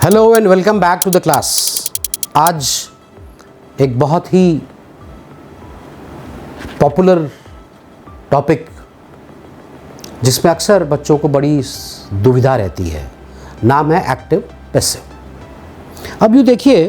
Hello and welcome back to the class. आज एक बहुत ही पॉपुलर टॉपिक जिसमें अक्सर बच्चों को बड़ी दुविधा रहती है, नाम है एक्टिव पैसिव। अब यूँ देखिए,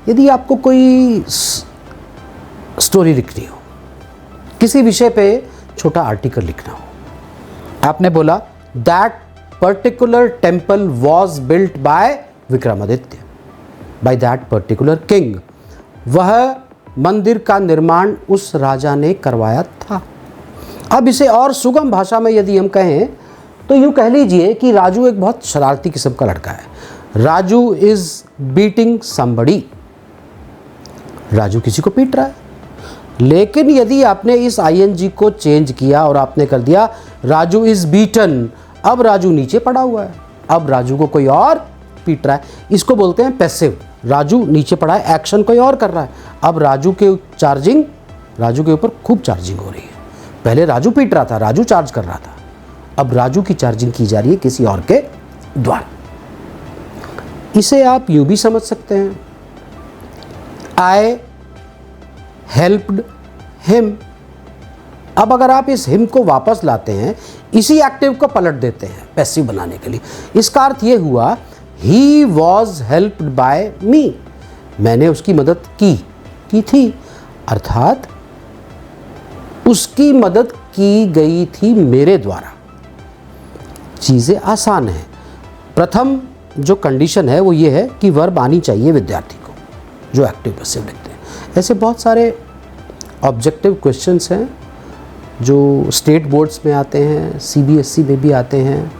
यदि आपको कोई स्टोरी लिखनी हो, किसी विषय पे छोटा आर्टिकल लिखना हो, आपने बोला that particular temple was built by Vikramaditya, by that particular king. वह मंदिर का निर्माण उस राजा ने करवाया था। अब इसे और सुगम भाषा में यदि हम कहें तो यूँ कह लीजिए कि राजू एक बहुत शरारती किस्म का लड़का है। Raju is beating somebody, Raju किसी को पीट रहा है। लेकिन यदि आपने इस आईएनजी को चेंज किया और आपने कर दिया राजू इज बीटन, अब राजू नीचे पड़ा हुआ है, अब राजू को कोई और पीट रहा है, इसको बोलते हैं पैसिव। राजू नीचे पड़ा है, एक्शन कोई और कर रहा है, अब राजू के ऊपर खूब चार्जिंग हो रही है। पहले राजू पीट रहा था, राजू चार्ज कर रहा था, अब राजू की चार्जिंग की जा रही है किसी और के द्वारा। इसे आप यूं भी समझ सकते हैं, आई हेल्प्ड हिम। अब अगर आप इस हिम को वापस लाते हैं, इसी एक्टिव को पलट देते हैं पैसिव बनाने के लिए, इसका अर्थ ये हुआ ही वॉज हेल्प्ड बाय मी, मैंने उसकी मदद की थी, अर्थात उसकी मदद की गई थी मेरे द्वारा। चीज़ें आसान हैं। प्रथम जो कंडीशन है वो ये है कि वर्ब आनी चाहिए विद्यार्थी को, जो एक्टिव पैसिव लिखते हैं। ऐसे बहुत सारे ऑब्जेक्टिव क्वेश्चंस हैं जो स्टेट बोर्ड्स में आते हैं, सीबीएसई में भी आते हैं।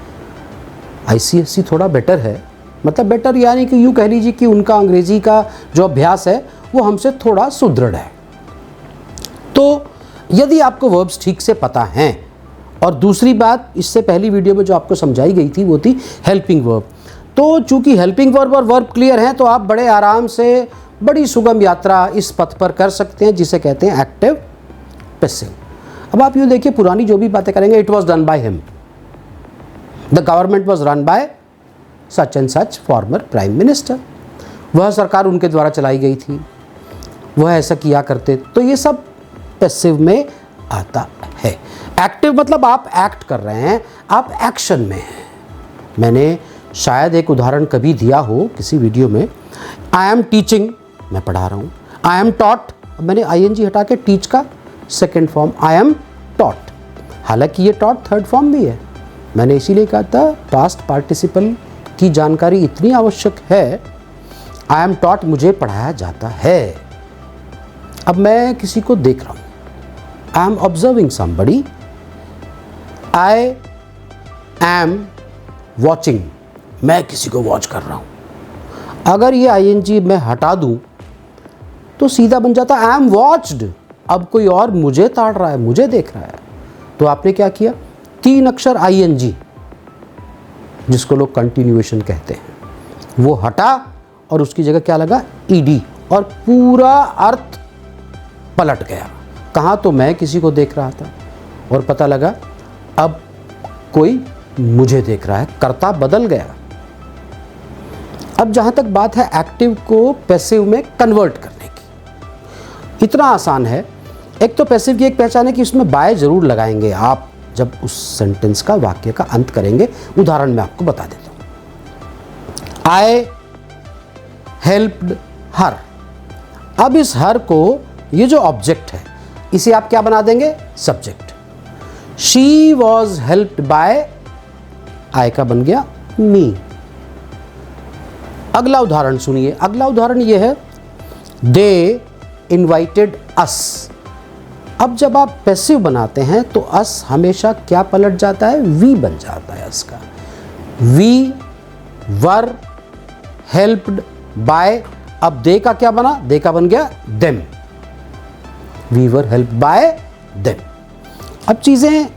आईसीएसई थोड़ा बेटर है, मतलब बेटर यानी कि यूँ कह लीजिए कि उनका अंग्रेजी का जो अभ्यास है वो हमसे थोड़ा सुदृढ़ है। तो यदि आपको वर्ब्स ठीक से पता हैं, और दूसरी बात इससे पहली वीडियो में जो आपको समझाई गई थी वो थी हेल्पिंग वर्ब, तो चूँकि हेल्पिंग वर्ब और वर्ब क्लियर हैं तो आप बड़े आराम से बड़ी सुगम यात्रा इस पथ पर कर सकते हैं जिसे कहते हैं एक्टिव पैसिव। अब आप यूँ देखिए, पुरानी जो भी बातें करेंगे, it was done by him, the government was run by such and such former prime minister, वह सरकार उनके द्वारा चलाई गई थी, वह ऐसा किया करते, तो ये सब पैसिव में आता है। एक्टिव मतलब आप एक्ट कर रहे हैं, आप एक्शन में हैं। मैंने शायद एक उदाहरण कभी दिया हो किसी वीडियो में, आई एम टीचिंग, मैं पढ़ा रहा हूँ, आई एम टॉट, मैंने आईएनजी हटा के टीच का second form I am taught, हालांकि ये टॉट थर्ड फॉर्म भी है। मैंने इसीलिए कहा था पास्ट पार्टिसिपल की जानकारी इतनी आवश्यक है। आई एम टॉट, मुझे पढ़ाया जाता है। अब मैं किसी को देख रहा हूँ, I am observing somebody, I am watching, मैं किसी को वॉच कर रहा हूँ। अगर ये आईएनजी मैं हटा दूँ तो सीधा बन जाता आई एम वॉच्ड, अब कोई और मुझे ताड़ रहा है, मुझे देख रहा है। तो आपने क्या किया, 3 अक्षर आईएनजी जिसको लोग कंटिन्यूएशन कहते हैं, वो हटा और उसकी जगह क्या लगा, ईडी, और पूरा अर्थ पलट गया। कहाँ तो मैं किसी को देख रहा था और पता लगा अब कोई मुझे देख रहा है, कर्ता बदल गया। अब जहाँ तक बात है एक्टिव को पैसिव में कन्वर्ट करने की, इतना आसान है। एक तो पैसिव की एक पहचान है कि उसमें बाय जरूर लगाएंगे आप जब उस सेंटेंस का, वाक्य का अंत करेंगे। उदाहरण मैं आपको बता देता हूँ, आई हेल्प्ड हर। अब इस हर को, ये जो ऑब्जेक्ट है, इसे आप क्या बना देंगे, subject. She was helped by, I का बन गया मी। अगला उदाहरण सुनिए, अगला उदाहरण ये है, दे इन्वाइटेड अस। अब जब आप पैसिव बनाते हैं तो अस हमेशा क्या पलट जाता है, वी बन जाता है अस का। वी वर हेल्प्ड बाय, अब दे का क्या बना, दे का बन गया them, we were helped by them. अब चीज़ें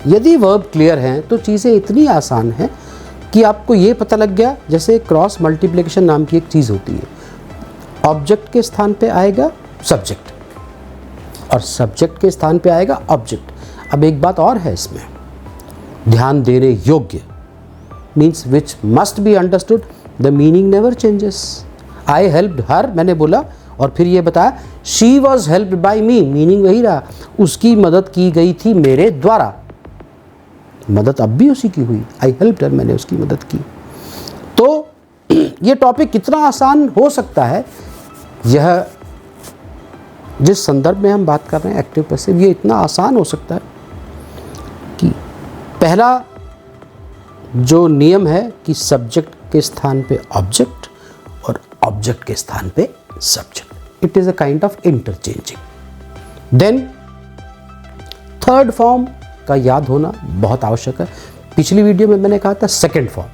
यदि वर्ब क्लियर हैं तो चीज़ें इतनी आसान हैं कि आपको ये पता लग गया, जैसे क्रॉस मल्टीप्लिकेशन नाम की एक चीज़ होती है, ऑब्जेक्ट के स्थान पे आएगा सब्जेक्ट और सब्जेक्ट के स्थान पे आएगा ऑब्जेक्ट। अब एक बात और है इसमें ध्यान देने योग्य, means which must be understood, the meaning never changes. I helped हर, मैंने बोला और फिर ये बताया she was helped by me, meaning वही रहा, उसकी मदद की गई थी मेरे द्वारा। मदद अब भी उसी की हुई, आई हेल्प्ड हर, मैंने उसकी मदद की। तो ये टॉपिक कितना आसान हो सकता है, यह जिस संदर्भ में हम बात कर रहे हैं एक्टिव पैसिव, ये इतना आसान हो सकता है कि पहला जो नियम है कि सब्जेक्ट के स्थान पे ऑब्जेक्ट और ऑब्जेक्ट के स्थान पे subject, it is a kind of interchanging. Then third form का याद होना बहुत आवश्यक है। पिछली वीडियो में मैंने कहा था सेकंड फॉर्म,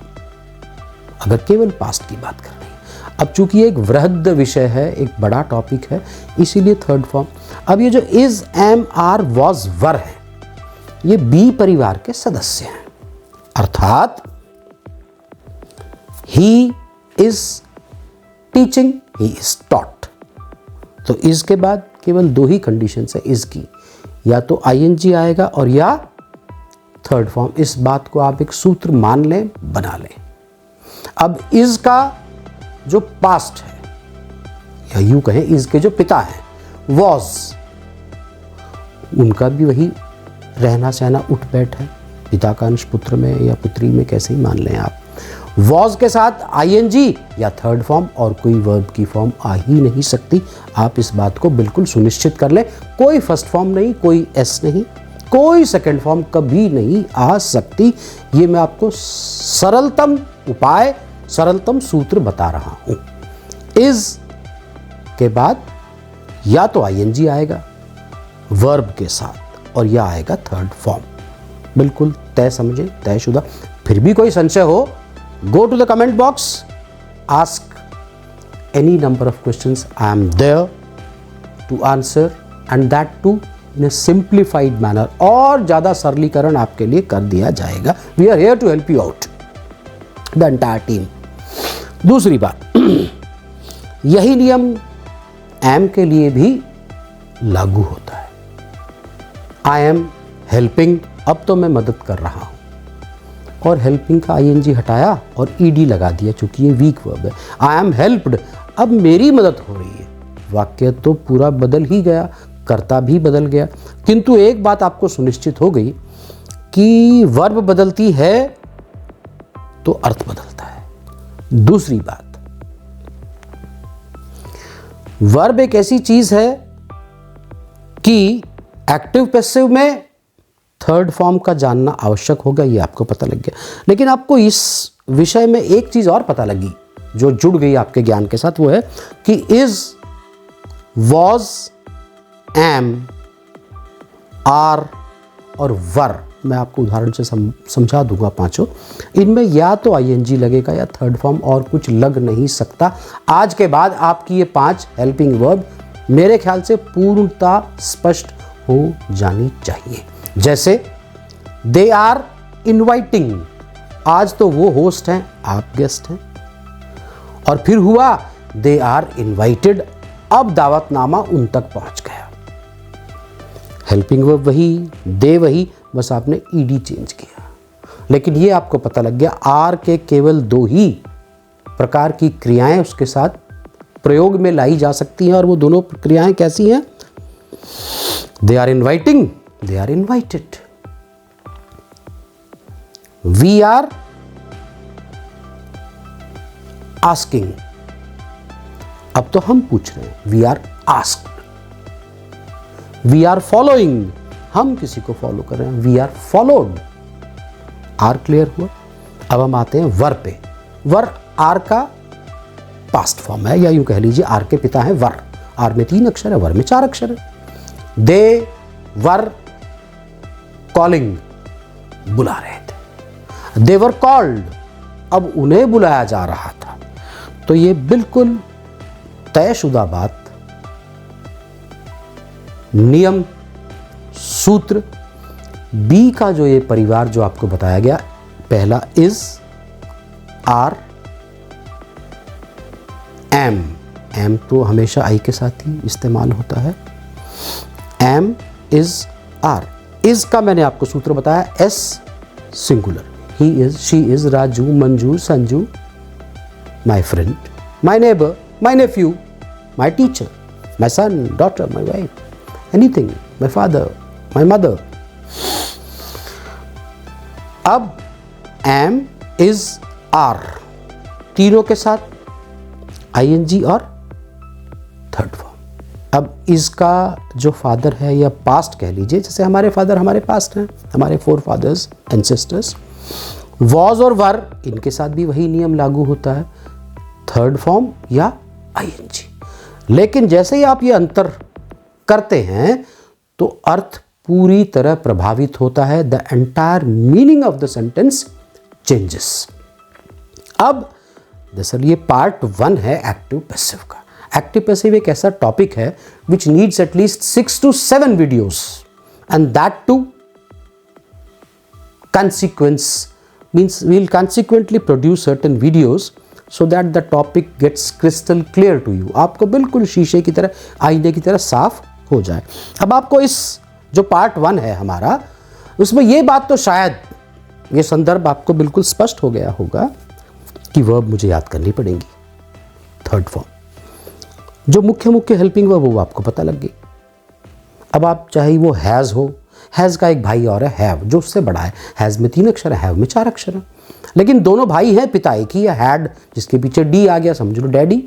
अगर केवल पास्ट की बात कर रहे हैं। अब चूंकि एक वृहद विषय है, एक बड़ा टॉपिक है, इसीलिए थर्ड फॉर्म। अब ये जो इज, एम, आर, वॉज, वर है, ये बी परिवार के सदस्य हैं, अर्थात he is teaching, he is taught. तो इज के बाद केवल दो ही कंडीशन है इज की, या तो आईएनजी आएगा और या थर्ड फॉर्म। इस बात को आप एक सूत्र मान लें, बना लें। अब इज का जो पास्ट है, या यूं कहें इज के जो पिता हैं वॉज, उनका भी वही रहना सहना उठ बैठ है, पिता का अंश पुत्र में या पुत्री में, कैसे ही मान लें आप। वॉज के साथ आईएनजी या थर्ड फॉर्म, और कोई वर्ब की फॉर्म आ ही नहीं सकती। आप इस बात को बिल्कुल सुनिश्चित कर लें, कोई फर्स्ट फॉर्म नहीं, कोई एस नहीं, कोई सेकंड फॉर्म कभी नहीं आ सकती। ये मैं आपको सरलतम उपाय, सरलतम सूत्र बता रहा हूं। इज के बाद या तो आईएनजी आएगा वर्ब के साथ और या आएगा थर्ड फॉर्म। बिल्कुल तय समझे, तयशुदा। फिर भी कोई संशय हो, go to the comment box, ask any number of questions, I am there to answer, and that too in a simplified manner. और ज़्यादा सरलीकरण आपके लिए कर दिया जाएगा। We are here to help you out, the entire team. दूसरी बात, यही नियम एम के लिए भी लागू होता है। आई एम हेल्पिंग, अब तो मैं मदद कर रहा हूं, और हेल्पिंग का आईएनजी हटाया और ईडी लगा दिया, चूंकि ये वीक वर्ब है। आई एम हेल्प्ड, अब मेरी मदद हो रही है। वाक्य तो पूरा बदल ही गया, कर्ता भी बदल गया, किंतु एक बात आपको सुनिश्चित हो गई कि वर्ब बदलती है तो अर्थ बदलता है। दूसरी बात, वर्ब एक ऐसी चीज है कि एक्टिव पैसिव में थर्ड फॉर्म का जानना आवश्यक होगा, ये आपको पता लग गया। लेकिन आपको इस विषय में एक चीज और पता लगी जो जुड़ गई आपके ज्ञान के साथ, वो है कि इज, वॉज, एम, आर और वर, मैं आपको उदाहरण से समझा दूंगा पांचों। इनमें या तो आईएनजी लगेगा या थर्ड फॉर्म, और कुछ लग नहीं सकता। आज के बाद आपकी ये 5 हेल्पिंग वर्ब मेरे ख्याल से पूर्णतः स्पष्ट हो जानी चाहिए। जैसे दे आर इनवाइटिंग, आज तो वो होस्ट हैं, आप गेस्ट हैं। और फिर हुआ दे आर इनवाइटेड, अब दावतनामा उन तक पहुंच गया। हेल्पिंग वर्ब वही, दे वही, बस आपने ईडी चेंज किया। लेकिन ये आपको पता लग गया, आर के केवल 2 ही प्रकार की क्रियाएं उसके साथ प्रयोग में लाई जा सकती हैं, और वो दोनों क्रियाएं कैसी हैं? They are inviting, they are invited. We are asking, अब तो हम पूछ रहे हैं, we are asked. We are following, हम किसी को फॉलो कर रहे हैं, we are followed. Are clear हुआ। अब हम आते हैं वर पे। वर आर का पास्ट फॉर्म है, या यूं कह लीजिए आर के पिता हैं वर। आर में 3 अक्षर है, वर में 4 अक्षर है। दे वर कॉलिंग, बुला रहे थे। दे वर कॉल्ड, अब उन्हें बुलाया जा रहा था। तो ये बिल्कुल तयशुदा बात, नियम, सूत्र, बी का जो ये परिवार जो आपको बताया गया, पहला इज, आर, एम। एम तो हमेशा आई के साथ ही इस्तेमाल होता है। M, is, are. इज का मैंने आपको सूत्र बताया, S singular, he is, she is, Raju, Manju, Sanju, my friend, my neighbor, my nephew, my teacher, my son, daughter, my wife, anything, my father, my mother. अब am, is, are तीनों के साथ ing और third form. अब इसका जो father है या पास्ट कह लीजिए, जैसे हमारे फादर हमारे पास्ट हैं, हमारे फोर फादर्स एंसेस्टर्स। वॉज और वर, इनके साथ भी वही नियम लागू होता है, थर्ड फॉर्म या ing। लेकिन जैसे ही आप ये अंतर करते हैं तो अर्थ पूरी तरह प्रभावित होता है, the entire meaning of the sentence changes. अब दरअसल ये पार्ट 1 है एक्टिव पैसिव का। एक्टिव पैसिव एक ऐसा टॉपिक है which needs at least 6 to 7 videos and that too consequence means we'll consequently produce certain videos so that the topic gets crystal clear to you। आपको बिल्कुल शीशे की तरह, आईने की तरह साफ हो जाए। अब आपको इस जो पार्ट 1 है हमारा, उसमें ये बात तो शायद ये संदर्भ आपको बिल्कुल स्पष्ट हो गया होगा कि वर्ब मुझे याद करनी पड़ेंगी, थर्ड फॉर्म। जो मुख्य हेल्पिंग वर्ब वो आपको पता लग गई। अब आप चाहे वो हैज़ हो, हैज़ का एक भाई और है हैव, जो उससे बड़ा है। हैज़ में 3 अक्षर है, हैव में 4 अक्षर है, लेकिन दोनों भाई हैं पिता एक ही, या हैड जिसके पीछे डी आ गया, समझ लो डैडी।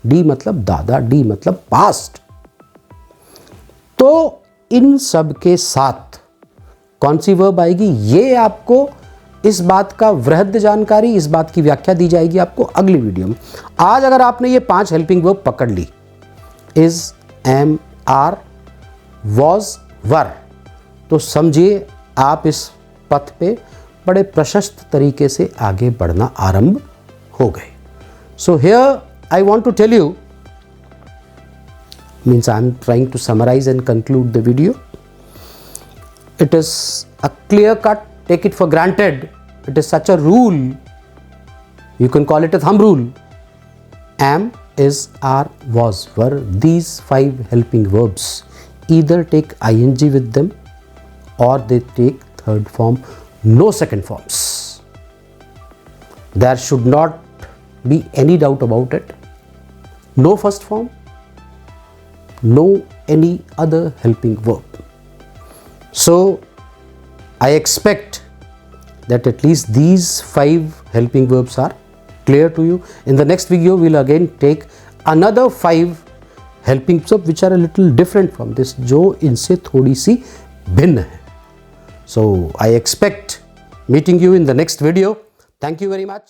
डी मतलब दादा, डी मतलब पास्ट। तो इन सब के साथ कौन सी वर्ब आएगी, ये आपको इस बात का वृहद जानकारी, इस बात की व्याख्या दी जाएगी आपको अगली वीडियो में। आज अगर आपने ये 5 हेल्पिंग वर्ब पकड़ ली, इज, एम, आर, वॉज, वर, तो समझिए आप इस पथ पे बड़े प्रशस्त तरीके से आगे बढ़ना आरंभ हो गए। So here I want to tell you, means I am trying to summarize and conclude the video. It is a clear cut, take it for granted, it is such a rule, you can call it a thumb rule. Am, is, are, was, were, these 5 helping verbs either take ing with them or they take third form, no second forms. There should not be any doubt about it. No first form, no any other helping verb. So I expect that at least these 5 helping verbs are clear to you. In the next video we'll again take another 5 helping verbs which are a little different from this, जो इनसे थोड़ी सी भिन्न है। So I expect meeting you in the next video. Thank you very much.